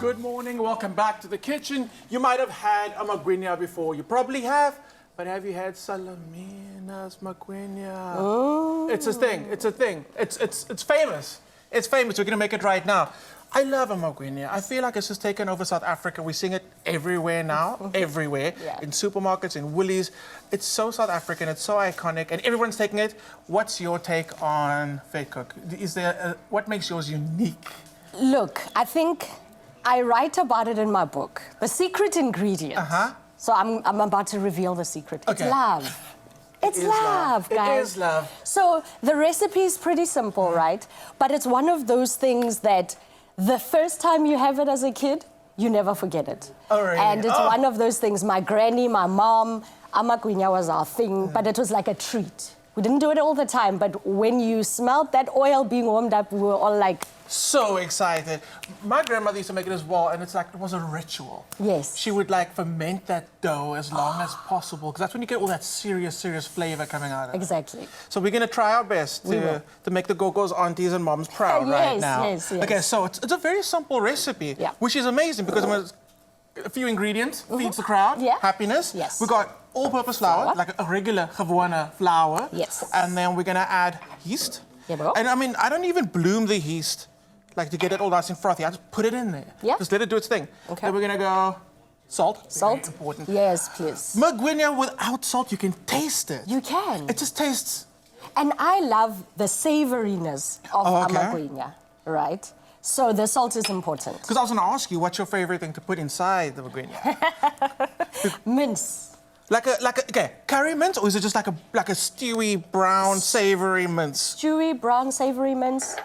Good morning, welcome back to the kitchen. You might have had amagwinya before, you probably have, but have you had Salamina's magwinya? Oh. It's a thing, it's a thing. It's famous. It's famous, we're gonna make it right now. I love amagwinya. I feel like it's just taken over South Africa. We're seeing it everywhere now, everywhere. Yeah. In supermarkets, in Woolies. It's so South African, it's so iconic, and everyone's taking it. What's your take on Fate Cook? Is there, what makes yours unique? Look, I think I write about it in my book. The secret ingredient. So I'm about to reveal the secret. Okay. It's love. It's love, guys. It is love. So the recipe is pretty simple, right? But it's one of those things that the first time you have it as a kid, you never forget it. Oh, really? And it's one of those things. My granny, my mom, amagwinya was our thing, but it was like a treat. We didn't do it all the time, but when you smelled that oil being warmed up, we were all like... So excited. My grandmother used to make it as well, and it's like, it was a ritual. Yes. She would like ferment that dough as long as possible, because that's when you get all that serious flavor coming out of it. Exactly. So we're gonna try our best to make the Gogos, aunties, and moms proud right now. Yes. Okay, so it's a very simple recipe, which is amazing, because a few ingredients feeds the crowd, happiness. Yes. We got all-purpose flour, like a regular gewone flour. Yes. And then we're gonna add yeast. Yeah, bro. And I mean, I don't even bloom the yeast, like to get it all nice and frothy. I just put it in there. Yeah. Just let it do its thing. Okay. Then we're gonna go salt. Salt. Very important. Yes, please. Magwinya without salt, you can taste it. You can. It just tastes. And I love the savoriness of amagwinya, right? So the salt is important. Because I was gonna ask you, what's your favorite thing to put inside the magwinya? Mince. Okay, curry mince, or is it just like a stewy, brown, savory mince? Stewy, brown, savory mince.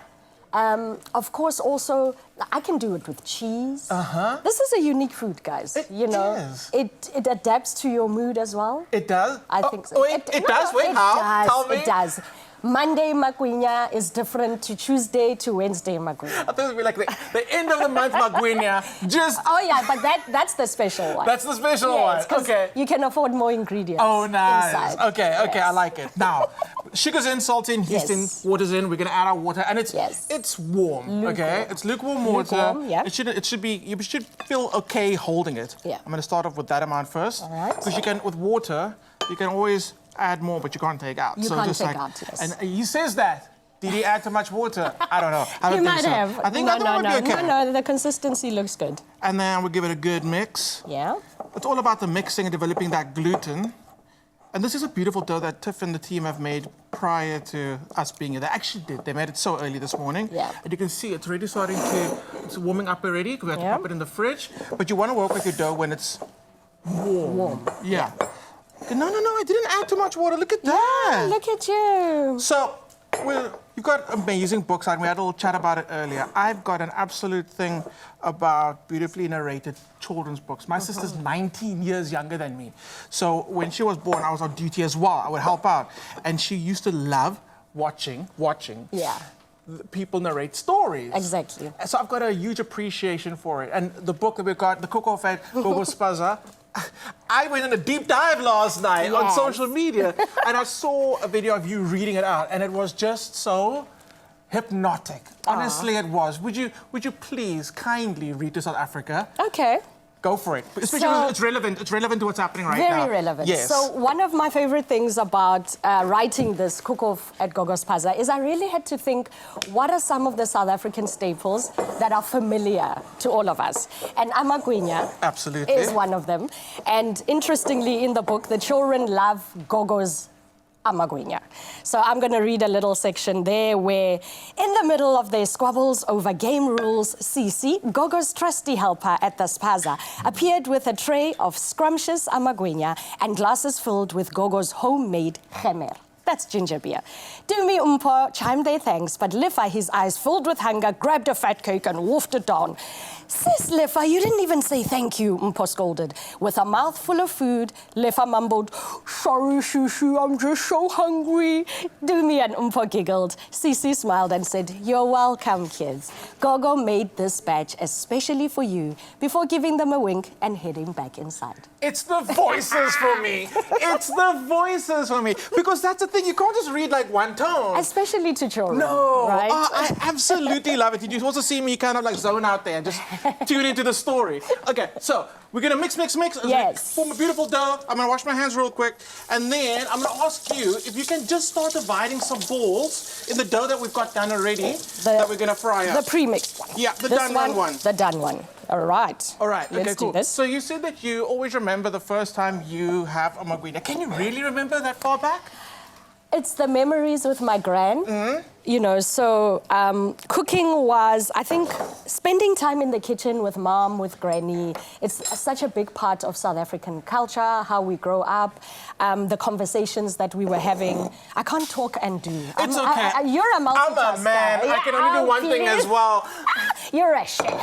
Of course, also, I can do it with cheese. This is a unique food, guys. It is. It adapts to your mood as well. It does? I think so. Wait, it does? Wait, how? Tell me. It does. Monday magwinya is different to Tuesday to Wednesday magwinya. I thought it would be like the end of the month magwinya, just... Oh yeah, but that's the special one. That's the special one, okay. You can afford more ingredients. Oh, nice. Inside. Okay, I like it. Now, sugar's in, salt in, yeast in, water's in. We're gonna add our water, and it's warm, okay? It's lukewarm water. Lukewarm, yeah. It should be, you should feel okay holding it. Yeah. I'm gonna start off with that amount first. All right. Because with water, you can always add more, but you can't take out. You can't take out, yes. And he says that. Did he add too much water? I don't know. I don't You think might so. have. I think that might be okay. No, the consistency looks good. And then we'll give it a good mix. Yeah. It's all about the mixing and developing that gluten. And this is a beautiful dough that Tiff and the team have made prior to us being here. They actually did. They made it so early this morning. Yeah. And you can see it's already starting to, it's warming up already, because we have to pop it in the fridge. But you want to work with your dough when it's warm. Yeah. No, I didn't add too much water. Look at that. Yeah, look at you. So, you've got amazing books, and we had a little chat about it earlier. I've got an absolute thing about beautifully narrated children's books. My sister's 19 years younger than me. So when she was born, I was on duty as well. I would help out. And she used to love watching people narrate stories. Exactly. So I've got a huge appreciation for it. And the book that we've got, The Cook-Off at Gogos Spaza, I went on a deep dive last night on social media, and I saw a video of you reading it out, and it was just so hypnotic. Honestly, it was. Would you please kindly read to South Africa? Okay. Go for it. Especially because it's relevant. It's relevant to what's happening right now. Very relevant. Yes. So one of my favorite things about writing this cook-off at Gogos Spaza is I really had to think, what are some of the South African staples that are familiar to all of us? And amagwinya is one of them. And interestingly, in the book, the children love Gogos amagwinya. So I'm going to read a little section there where, in the middle of their squabbles over game rules, Sisi, Gogo's trusty helper at the spaza, appeared with a tray of scrumptious amagwinya and glasses filled with Gogo's homemade khemer. That's ginger beer. Dumi Umpo chimed their thanks, but Liffa, his eyes filled with hunger, grabbed a fat cake and wolfed it down. Sis, Liffa, you didn't even say thank you, Umpo scolded. With a mouth full of food, Liffa mumbled, sorry, Sisi, I'm just so hungry. Dumi and Umpo giggled. Sisi smiled and said, you're welcome, kids. Gogo made this batch especially for you before giving them a wink and heading back inside. It's the voices for me. It's the voices for me. Because that's the thing, you can't just read like one tone. Especially to children, No, right? I absolutely love it. You also see me kind of like zone out there and just tune into the story. Okay, so we're gonna mix. Yes. Form a beautiful dough. I'm gonna wash my hands real quick. And then I'm gonna ask you if you can just start dividing some balls in the dough that we've got done already that we're gonna fry up. The pre-mixed one. Yeah, the This done one. The done one. All right. All right, okay, Let's cool. do this. So you said that you always remember the first time you have amagwinya. Can you really remember that far back? It's the memories with my gran. You know, so cooking was, I think, spending time in the kitchen with mom, with granny. It's such a big part of South African culture, how we grow up, the conversations that we were having. I can't talk and do. It's okay. You're a multitasker. I'm a man. I can only do one thing as well. You're a chef.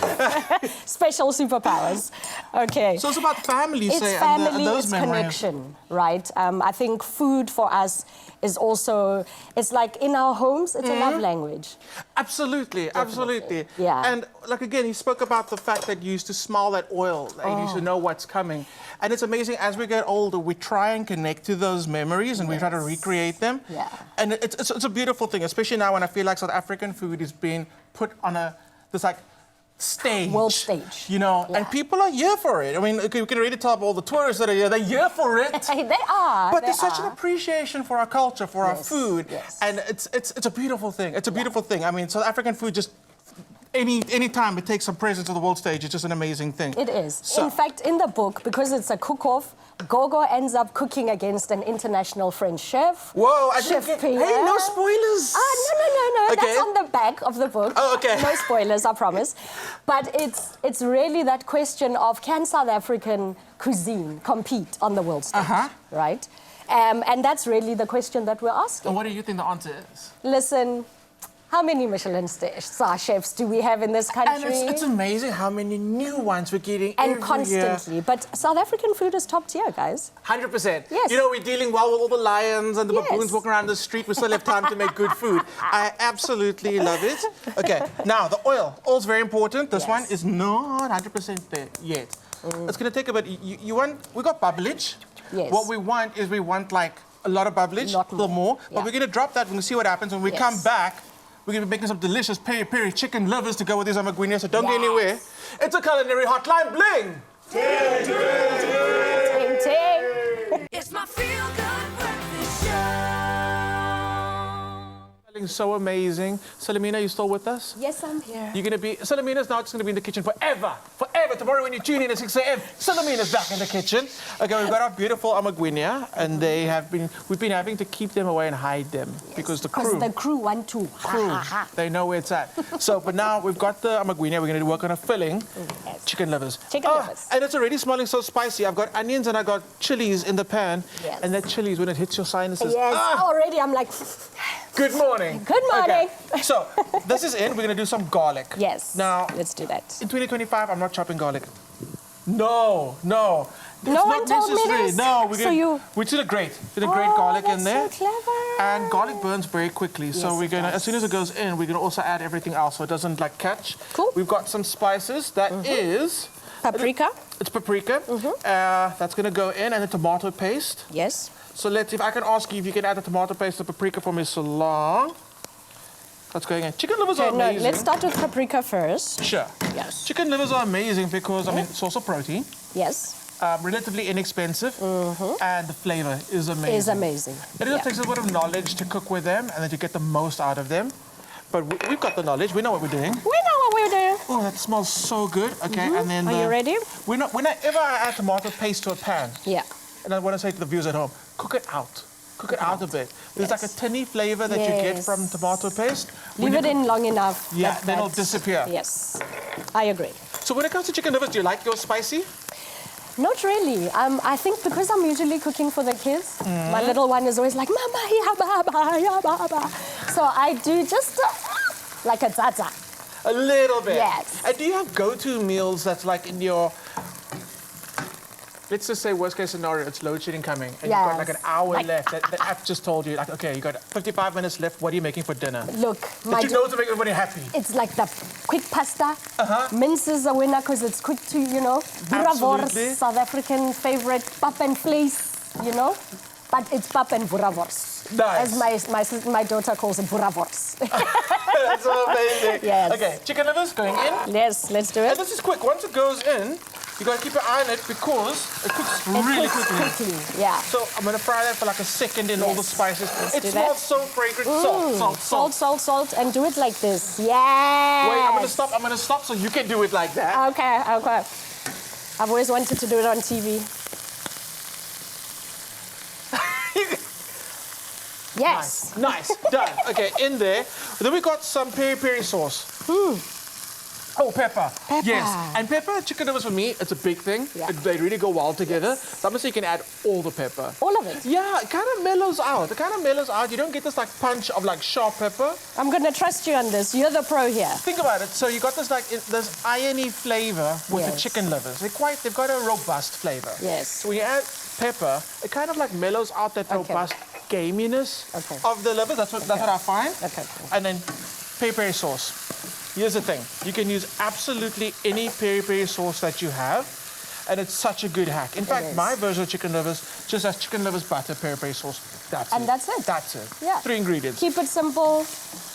Special superpowers. Okay. So it's about family, It's say, family, and those it's memories. connection, right? I think food for us is also, it's like in our homes, it's a love language. Absolutely, absolutely. Yeah. And like again, he spoke about the fact that you used to smell that oil, that you used to know what's coming. And it's amazing, as we get older, we try and connect to those memories and we try to recreate them. Yeah. And it's a beautiful thing, especially now when I feel like South African food is being put on this like stage. World stage. You know, Yeah. and people are here for it. I mean, we can really tell all the tourists that are here, they're here for it. They are. But they there's such an are. appreciation for our culture, for our Yes, food, yes. and it's a beautiful thing. It's a beautiful thing. I mean, South African food just any time it takes some presence to the world stage, it's just an amazing thing. It is. So- In fact, in the book, because it's a cook-off, Gogo ends up cooking against an international French chef. Whoa! I Chef think. Pierre. Hey, no spoilers. No. Okay. That's on the back of the book. Oh, okay. No spoilers, I promise. But it's really that question of, can South African cuisine compete on the world stage? Right? And that's really the question that we're asking. And what do you think the answer is? Listen, how many Michelin star chefs do we have in this And country? it's amazing how many new ones we're getting And every constantly. year. But South African food is top tier, guys. 100%. Yes. You know, we're dealing well with all the lions and the Yes. baboons walking around the street. We still have time to make good food. I absolutely love it. Okay, now the oil. Oil's very important. This Yes. one is not 100% there yet. It's going to take a bit. We got bubblage. Yes. What we want is like a lot of bubblage, Lot a little more. But Yeah. we're going to drop that. We're going to see what happens when we Yes. come back. We're going to be making some delicious peri-peri chicken livers to go with these amagwinya, so don't go Yes. anywhere. It's a culinary hotline bling. Ting, ting. It's my feel-good breakfast show. So amazing. Salamina, you still with us? Yes, I'm here. You're going to be, Salamina's not just going to be in the kitchen forever. Forever. Tomorrow when you tune in at 6 a.m., Salamina's back in the kitchen. Okay, we've got our beautiful amagwinya, and we've been having to keep them away and hide them because the Because the crew want to. they know where it's at. So, but now we've got the amagwinya, we're going to work on a filling. Yes. Chicken livers. Chicken livers. And it's already smelling so spicy. I've got onions and I've got chilies in the pan. Yes. And that chilies, when it hits your sinuses. Yes, already I'm like, Good morning. Good morning. Okay. So, this is in. We're going to do some garlic. yes. Now, Let's do that. in 2025, I'm not chopping garlic. No. No It's one not told me necessary. this. No, we're So gonna, you- we did a grate. Did a grate garlic in that's there. so clever. And garlic burns very quickly. So Yes, we're it gonna, does. as soon as it goes in, we're gonna also add everything else so it doesn't like catch. Cool. We've got some spices. That is, Paprika. it's paprika. That's gonna go in, and the tomato paste. Yes. So if I can ask you if you can add the tomato paste to paprika for me so long. That's going in. Chicken livers are Okay, no, amazing. let's start with paprika first. Sure. Yes. Chicken livers are amazing because, I mean, it's also protein, Yes. relatively inexpensive, and the flavor is amazing. Is amazing. It just takes a bit of knowledge to cook with them and then to get the most out of them. But we've got the knowledge. We know what we're doing. We know what we're doing. Oh, that smells so good. Okay, and then Are you ready? Whenever I add tomato paste to a pan, Yeah. and I want to say to the viewers at home, cook it out. Cook it out a bit. There's like a tinny flavor that you get Yes. from tomato paste. Leave it in long enough. Yeah, that then it'll that's- disappear. Yes. I agree. So when it comes to chicken livers, do you like yours spicy? Not really. I think because I'm usually cooking for the kids, Mm-hmm. my little one is always like, Mama, ya baba, ya baba. So I do just like a tata. A little bit. Yes. And do you have go-to meals that's like in your let's just say worst case scenario, it's load shedding coming, and you've got like an hour left. The app just told you, like, okay, you got 55 minutes left. What are you making for dinner? Look, But you know to make everybody happy. it's like the quick pasta. Mince is a winner because it's quick to, Absolutely. boerewors, South African favorite, pap and vlees, But it's pap and boerewors. Nice. As my daughter calls it, boerewors. That's so amazing. Yes. Okay, chicken livers going in. Yes, let's do And it. this is quick. Once it goes in, you got to keep your eye on it because it cooks really It cooks quickly. quickly. Yeah. So I'm going to fry that for like a second in all the Yes. spices. It do smells that. so fragrant. Salt. Salt, and do it like this. Yes. Wait, I'm going to stop so you can do it like that. Okay. I've always wanted to do it on TV. Yes. Nice. Done. Okay, in there. Then we got some peri-peri sauce. Oh, pepper. Yes. And pepper, chicken livers for me, it's a big thing. Yeah. They really go well together. So I'm going to say you can add all the pepper. All of it. Yeah, it kind of mellows out. You don't get this like punch of like sharp pepper. I'm going to trust you on this. You're the pro here. Think about it. So you got this like this irony flavor with the Yes. chicken livers. They've got a robust flavor. Yes. So when you add pepper, it kind of like mellows out that robust gaminess of the livers. That's what I find. Okay. And then peri-peri sauce. Here's the thing. You can use absolutely any peri-peri sauce that you have. And it's such a good hack. In fact, is. my version of chicken livers just has chicken livers, butter, peri-peri sauce. That's And it. that's it. That's it. Yeah. 3 ingredients. Keep it simple,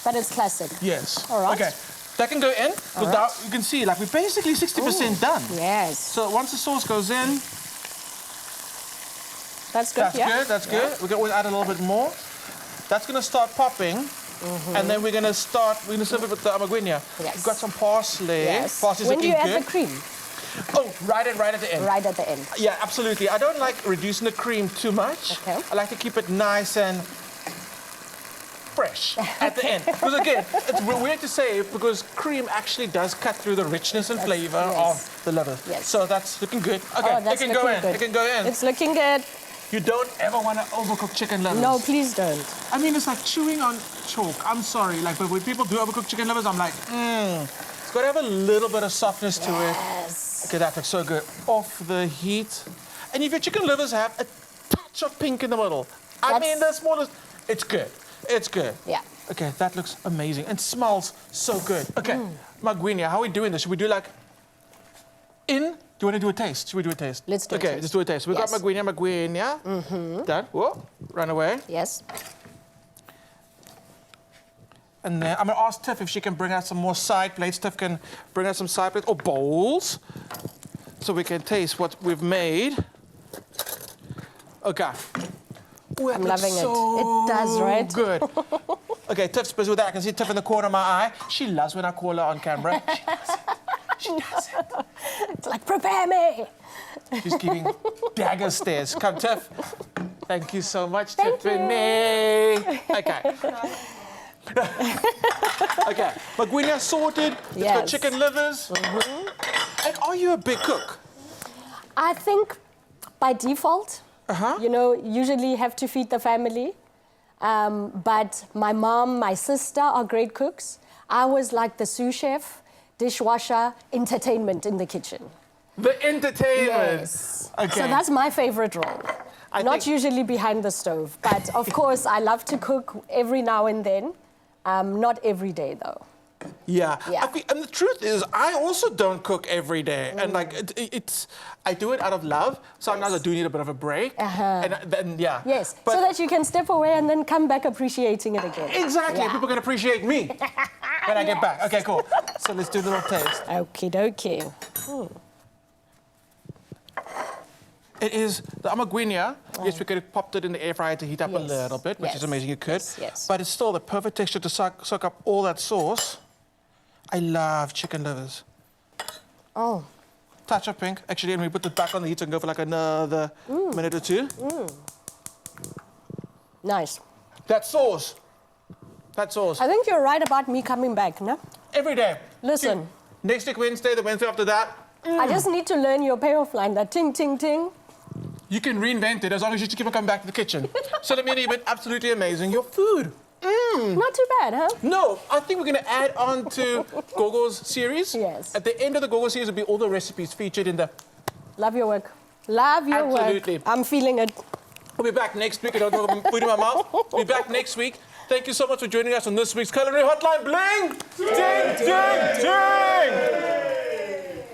but it's classic. Yes. All right. Okay. That can go in. All Now right. you can see, like, we're basically 60% done. Yes. So once the sauce goes in, That's good. that's yeah. good. That's good. We can always add a little bit more. That's going to start popping. And then we're going to serve it with the amagwinya. Yes. We've got some parsley. Yes. Parsley's When do looking you good. add the cream? Oh, right at the end. Right at the end. Yeah, absolutely. I don't like reducing the cream too much. Okay. I like to keep it nice and fresh at the end. Because again, it's weird to say because cream actually does cut through the richness and flavor of the liver. Yes. So that's looking good. Okay, Oh, it that's can go looking in. good. It can go in. It's looking good. You don't ever want to overcook chicken livers. No, please don't. I mean, it's like chewing on chalk. I'm sorry. Like, but when people do overcook chicken livers, I'm like, it's got to have a little bit of softness to it. Yes. Okay, that looks so good. Off the heat. And if your chicken livers have a touch of pink in the middle, I mean, the smallest, it's good. It's good. Yeah. Okay, that looks amazing and smells so good. Okay, Magwinya, how are we doing this? Should we do like in? Do you want to do a taste? Should we do a taste? Let's do a Okay, taste. let's do a taste. We've Yes. got Magwinya. Done. Whoa, run away. Yes. And then I'm going to ask Tiff if she can bring out some more side plates. Tiff can bring out some side plates or bowls so we can taste what we've made. Okay. Ooh, that I'm looks loving it. so It does, right? Good. Okay, Tiff's busy with that. I can see Tiff in the corner of my eye. She loves when I call her on camera. She does it. She does it. It's like, prepare me. She's giving dagger stares. Come, Tiff. Thank you so much, Thank Tiffany. Okay. Okay. Magwinya sorted. It's got Yes. chicken livers. And are you a big cook? I think by default, usually have to feed the family. But my mom, my sister are great cooks. I was like the sous chef, dishwasher, entertainment in the kitchen. The entertainment. Yes. Okay. So that's my favorite role. I Not think- usually behind the stove, but of course I love to cook every now and then. Not every day though. Yeah. Yeah. And the truth is, I also don't cook every day. And like, I do it out of love. Sometimes I do need a bit of a break. And then, yeah. Yes, But so that you can step away and then come back appreciating it again. exactly. Yeah. People can appreciate me when I get back. Okay, cool. So let's do a little taste. Okie dokie. It is the amagwinya. Yes, we could have popped it in the air fryer to heat up a Yes. little bit, which is Yes. amazing. You could. Yes, yes. But it's still the perfect texture to soak up all that sauce. I love chicken livers. Oh, Touch of pink. Actually, and we put it back on the heat and go for like another minute or two. nice. That sauce. That sauce. I think you're right about me coming back, no? Every day. Listen. Next week, Wednesday, the Wednesday after that, I just need to learn your payoff line, that ting, ting, ting. you can reinvent it as long as you keep on coming back to the kitchen. Salamina, you've been absolutely amazing. Your food. Not too bad, huh? No, I think we're going to add on to Gogo's series. Yes. At the end of the Gogo series will be all the recipes featured in the... Love your work. Love your Absolutely. work. I'm feeling it. We'll be back next week. I don't know if I'm putting my mouth. We'll be back next week. Thank you so much for joining us on this week's Culinary Hotline. Bling! Ding, ding, ding!